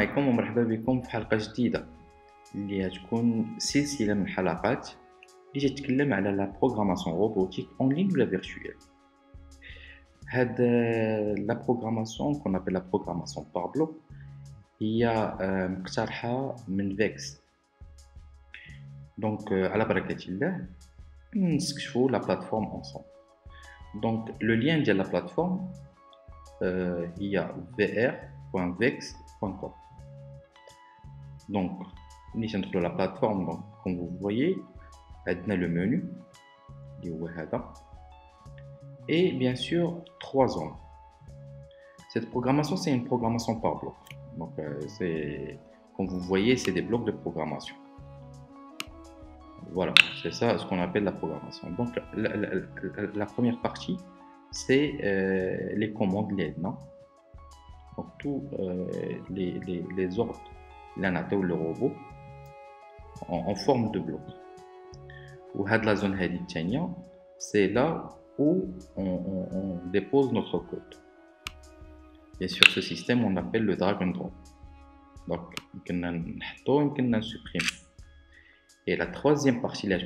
عليكم ومرحبا بكم في حلقة جديدة اللي هتكون سلسلة من الحلقات اللي تتكلم على لا بروغراماسيون روبوتيك اون لين ولا فيرتويال. هاد لا بروغراماسيون كون ابل لا بروغراماسيون بار بلوك هي مقترحة من فيكس. دونك على بركة الله نستكشفوا لا بلاتفورم اونصومبل. دونك لو لين ديال لا بلاتفورم هي vr.vex.com. Donc, nous sommes sur la plateforme, donc, comme vous voyez, on a le menu, et bien sûr 3 zones. Cette programmation, c'est une programmation par bloc. Donc, comme vous voyez, c'est des blocs de programmation. Voilà, c'est ça ce qu'on appelle la programmation. Donc, la première partie, c'est les commandes LED, non? Donc, tous les ordres, l'anato, le robot, en forme de bloc. Ou la zone hadithania, c'est là où on dépose notre code. Et sur ce système, on appelle le drag and drop. Donc, on peut supprimer. Et la troisième partie, là,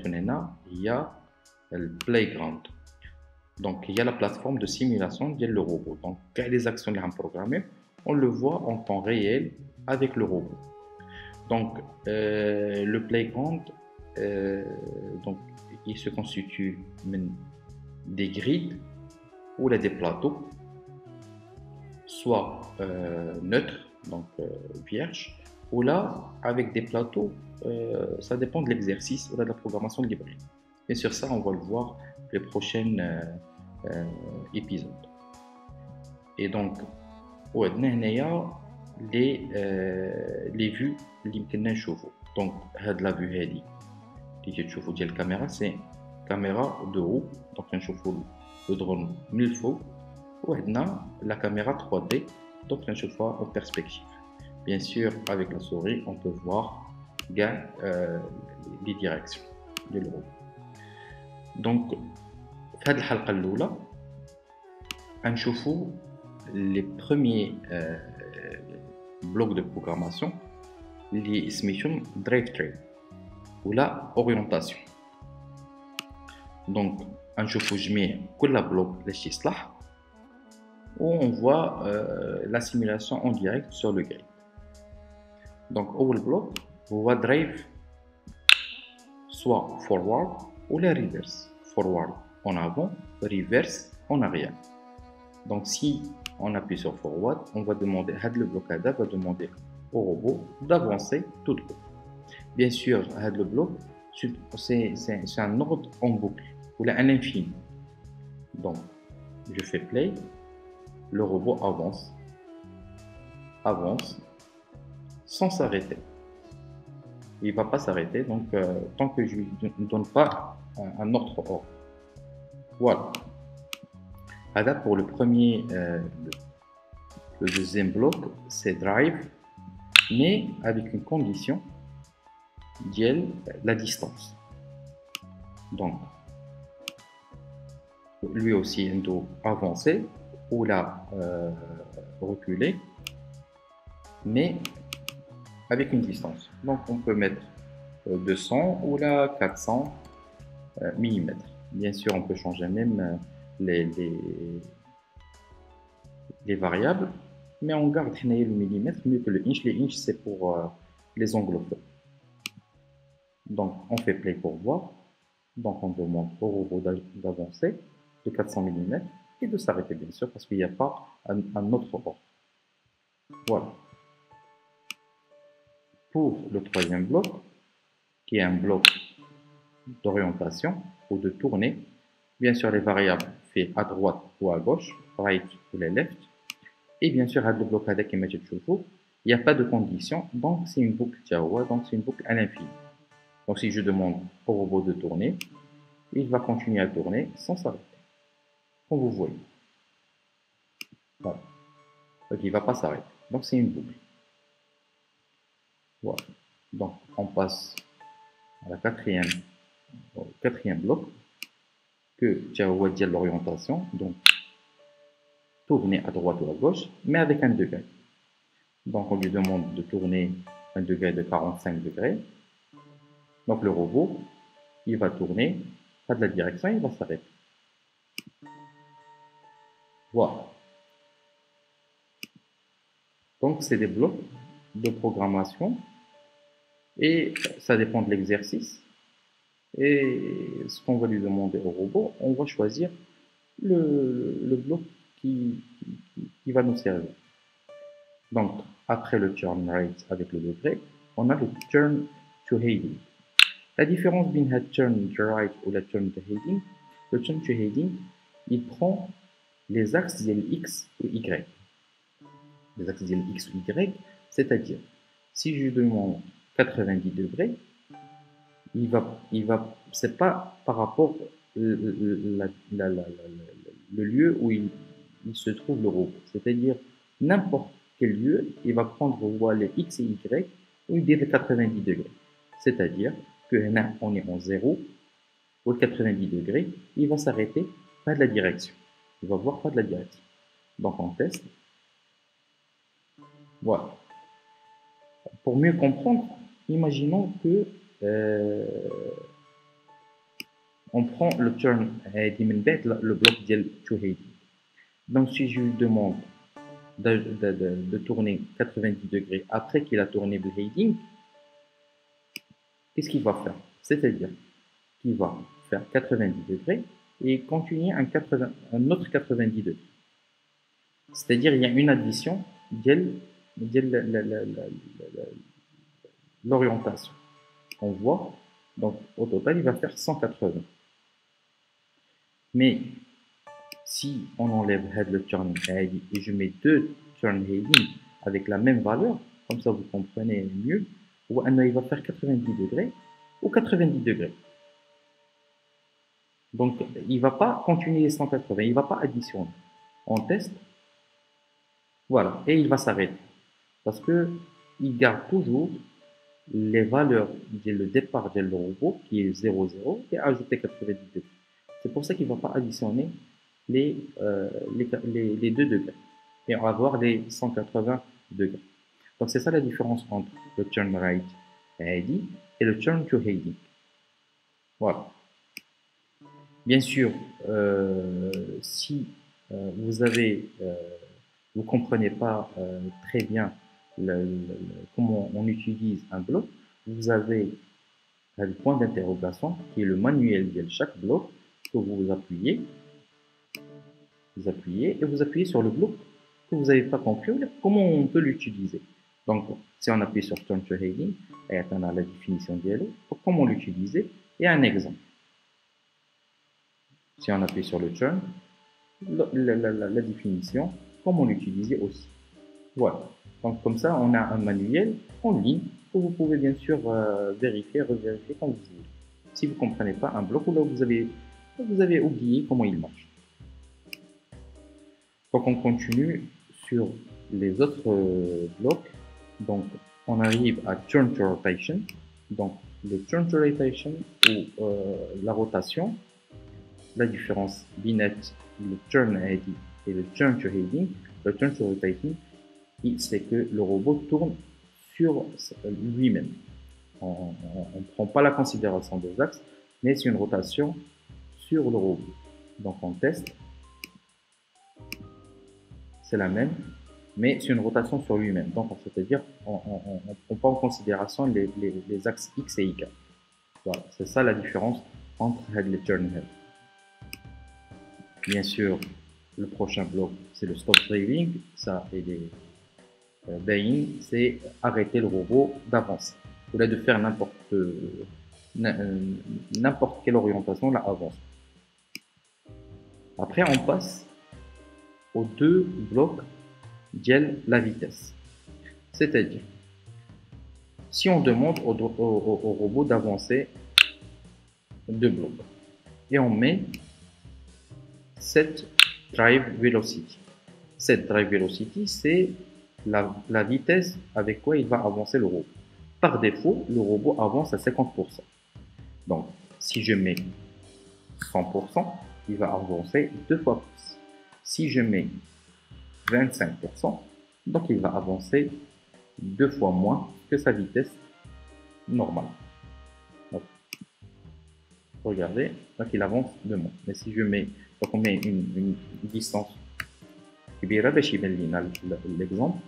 il y a le playground. Donc, il y a la plateforme de simulation de le robot. Donc, les actions les programmées, on le voit en temps réel avec le robot. Donc, le playground, donc, il se constitue des grids ou des plateaux, soit neutres, donc vierges, ou là, avec des plateaux, ça dépend de l'exercice ou de la programmation libre. Et sur ça, on va le voir les prochains épisodes. Et donc, les vues اللي يمكننا نشوفوا. Donc, هاد la vue هادي اللي تشوفوا ديال الكاميرا سي كاميرا دو رو. دونك نشوفوا لو درون من الفوق وعندنا la caméra 3D donc نشوفوها en perspective. Bien sûr, avec la souris, on peut voir les directions de l'euro. Donc, في هذه الحلقة الأولى غنشوفوا les premiers blocs de programmation اللي سميتهم drive train ou la orientation. Donc, غنشوفوا جميع كل بلوك باش يصلح où on voit la simulation en direct sur le grid. Donc, أول bloc هو drive soit forward ou la reverse. Forward en avant, reverse en arrière. Donc, si on appuie sur forward, on va demander, le bloc va demander au robot d'avancer tout droit. Bien sûr, le bloc, c'est un ordre en boucle, ou là, un infini. Donc, je fais play, le robot avance, sans s'arrêter. Il ne va pas s'arrêter, donc tant que je ne lui donne pas un autre ordre. Voilà. Alors pour le premier, le deuxième bloc, c'est drive, mais avec une condition, la distance. Donc, lui aussi, il doit avancer ou là reculer, mais avec une distance. Donc, on peut mettre 200 ou là 400 mm. Bien sûr, on peut changer même les variables, mais on garde le millimètre mieux que le inch. Les inch, c'est pour les anglophones. Donc, on fait play pour voir. Donc, on demande au robot d'avancer de 400 mm et de s'arrêter, bien sûr, parce qu'il n'y a pas un autre ordre. Voilà. Pour le troisième bloc, qui est un bloc d'orientation ou de tournée, bien sûr, les variables fait à droite ou à gauche, right ou les left. Et bien sûr, le bloc avec il n'y a pas de condition, donc c'est une boucle donc c'est une boucle à l'infini. Donc si je demande au robot de tourner, il va continuer à tourner sans s'arrêter, comme vous voyez. Voilà. Donc il ne va pas s'arrêter. Donc c'est une boucle. Voilà. Donc on passe à la quatrième bloc, que tu as l'orientation, donc tourner à droite ou à gauche, mais avec un degré. Donc, on lui demande de tourner un degré de 45 degrés. Donc, le robot, il va tourner, pas de la direction, il va s'arrêter. Voilà. Donc, c'est des blocs de programmation et ça dépend de l'exercice. Et ce qu'on va lui demander au robot, on va choisir le bloc qui va nous servir. Donc, après le turn right avec le degré, on a le turn to heading. La différence entre le turn to right ou le turn to heading, le turn to heading, il prend les axes X ou Y. Les axes X ou Y, c'est-à-dire, si je demande 90 degrés, c'est pas par rapport le lieu où il se trouve le robot. C'est-à-dire, n'importe quel lieu, il va prendre les X et Y où il dit 90 degrés. C'est-à-dire que là, on est en 0 ou 90 degrés, il va s'arrêter pas de la direction. Il va voir pas de la direction. Donc, on teste. Voilà. Pour mieux comprendre, imaginons que on prend le turn le bloc to heading. Donc, si je lui demande de tourner 90 degrés après qu'il a tourné le heading, qu'est-ce qu'il va faire? C'est-à-dire qu'il va faire 90 degrés et continuer un autre 90 degrés. C'est-à-dire il y a une addition de l'orientation. On voit, donc au total, il va faire 180. Mais si on enlève le turn heading et je mets deux turn heading avec la même valeur, comme ça vous comprenez mieux, il va faire 90 degrés ou 90 degrés. Donc il ne va pas continuer les 180, il ne va pas additionner. On teste, voilà, et il va s'arrêter. Parce qu'il garde toujours les valeurs dès le départ de le robot, qui est 0, 0, et ajouter 90 degrés. C'est pour ça qu'il ne va pas additionner les 2 degrés. Et on va avoir les 180 degrés. Donc c'est ça la différence entre le turn right heading et le turn to heading. Voilà. Bien sûr, si vous vous comprenez pas très bien comment on utilise un bloc, vous avez le point d'interrogation qui est le manuel de chaque bloc que vous appuyez. Vous appuyez et vous appuyez sur le bloc que vous n'avez pas compris, comment on peut l'utiliser. Donc, si on appuie sur Turn to Heading, et on a la définition d'ILO, comment l'utiliser et un exemple. Si on appuie sur le Turn, la définition, comment l'utiliser aussi. Voilà. Donc, comme ça, on a un manuel en ligne que vous pouvez bien sûr vérifier, revérifier quand vous voulez. Si vous ne comprenez pas un bloc ou là vous avez oublié comment il marche. Donc, on continue sur les autres blocs. Donc, on arrive à Turn to Rotation. Donc, le Turn to Rotation ou la rotation, la différence binette, le Turn Heading et le Turn to Heading. Le Turn to Rotation, c'est que le robot tourne sur lui-même. On ne prend pas la considération des axes, mais c'est une rotation sur le robot. Donc, on teste. C'est la même, mais c'est une rotation sur lui-même. Donc, c'est-à-dire, on ne prend pas en considération les axes X et Y. Voilà, c'est ça la différence entre head et turn head. Bien sûr, le prochain bloc, c'est le stop driving. Ça, et les baying, c'est arrêter le robot d'avancer. Au lieu de faire n'importe quelle orientation, là, avance. Après, on passe aux deux blocs de la vitesse. C'est-à-dire, si on demande au robot d'avancer 2 blocs et on met set drive velocity. Set drive velocity, c'est la vitesse avec quoi il va avancer le robot. Par défaut, le robot avance à 50%. Donc, si je mets 100%, il va avancer 2 fois plus. Si je mets 25%, donc il va avancer 2 fois moins que sa vitesse normale. Donc, regardez, donc il avance de moins. Mais si je mets, donc on met une distance كبيرة باش يبان لينا l'exemple.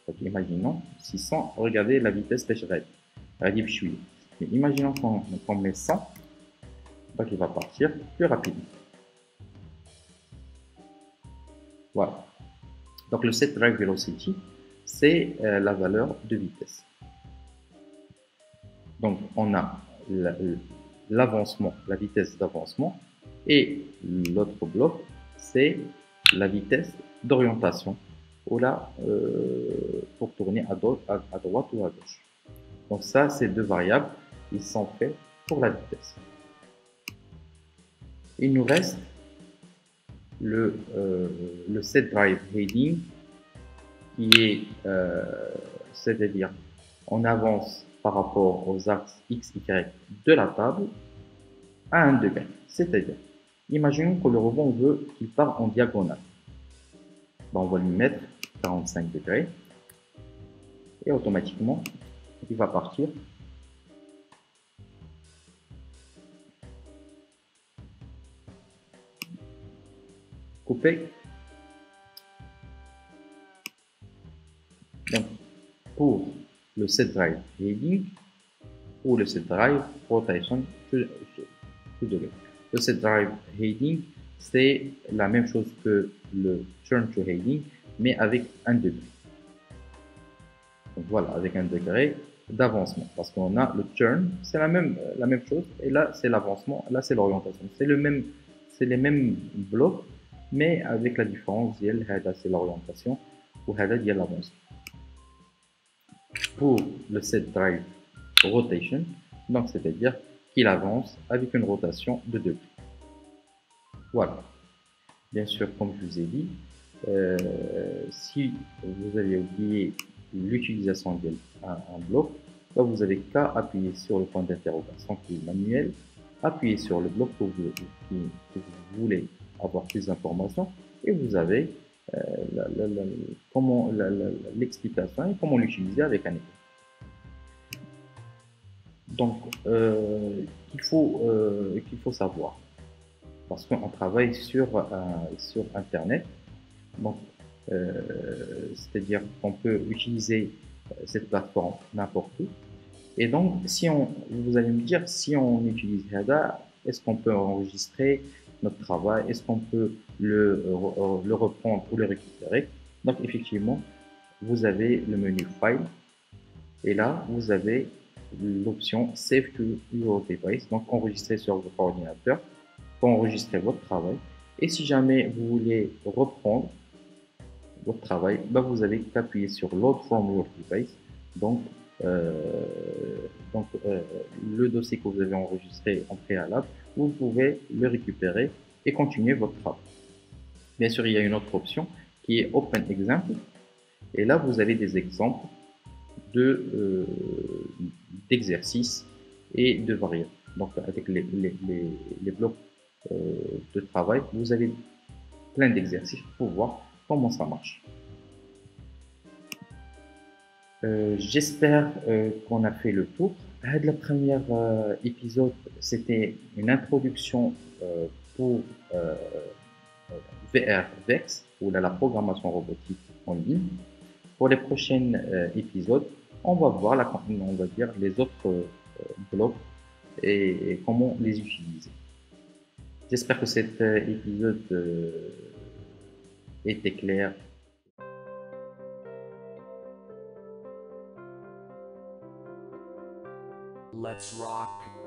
Donc imaginons 600, regardez la vitesse باش غادي بشوية. Mais imaginons qu'on met 100, donc il va partir plus rapidement. Voilà. Donc le set drive velocity, c'est la valeur de vitesse. Donc on a l'avancement, la vitesse d'avancement, et l'autre bloc, c'est la vitesse d'orientation, ou là, pour tourner à droite ou à gauche. Donc ça, ces deux variables, ils sont faits pour la vitesse. Il nous reste le set drive heading, qui est, c'est-à-dire, on avance par rapport aux axes X, Y de la table à 1 degré. C'est-à-dire, imaginons que le rebond veut qu'il part en diagonale. Ben, on va lui mettre 45 degrés et automatiquement, il va partir. Couper. Donc, pour le set drive heading ou le set drive rotation to degré. Le set drive heading, c'est la même chose que le turn to heading, mais avec 1 degré. Donc voilà, avec 1 degré d'avancement. Parce qu'on a le turn, c'est la même chose, et là c'est l'avancement, là c'est l'orientation. C'est les mêmes blocs, mais avec la différence, c'est l'orientation, ou l'avancement. Pour le set drive rotation, donc c'est-à-dire qu'il avance avec une rotation de 2 degrés. Voilà. Bien sûr, comme je vous ai dit, si vous avez oublié l'utilisation d'un bloc, là vous n'avez qu'à appuyer sur le point d'interrogation qui est manuel, appuyer sur le bloc que vous voulez avoir plus d'informations, et vous avez l'explication et comment l'utiliser avec un exemple. Donc, qu'il faut savoir, parce qu'on travaille sur Internet, donc c'est-à-dire qu'on peut utiliser cette plateforme n'importe où. Et donc, vous allez me dire, si on utilise HADA, est-ce qu'on peut enregistrer notre travail? Est-ce qu'on peut le reprendre ou le récupérer? Donc, effectivement, vous avez le menu File, et là, vous avez l'option Save to your device, donc enregistrer sur votre ordinateur pour enregistrer votre travail. Et si jamais vous voulez reprendre votre travail, ben vous avez qu'appuyer sur Load from your device. Donc, le dossier que vous avez enregistré en préalable, vous pouvez le récupérer et continuer votre travail. Bien sûr, il y a une autre option qui est Open Example. Et là, vous avez des exemples d'exercices et de variables. Donc, avec les blocs de travail, vous avez plein d'exercices pour voir comment ça marche. J'espère qu'on a fait le tour. Le premier épisode, c'était une introduction pour VRVex, ou la programmation robotique en ligne. Pour les prochains épisodes, on va voir les autres blocs et comment les utiliser. J'espère que cet épisode était clair. Let's rock.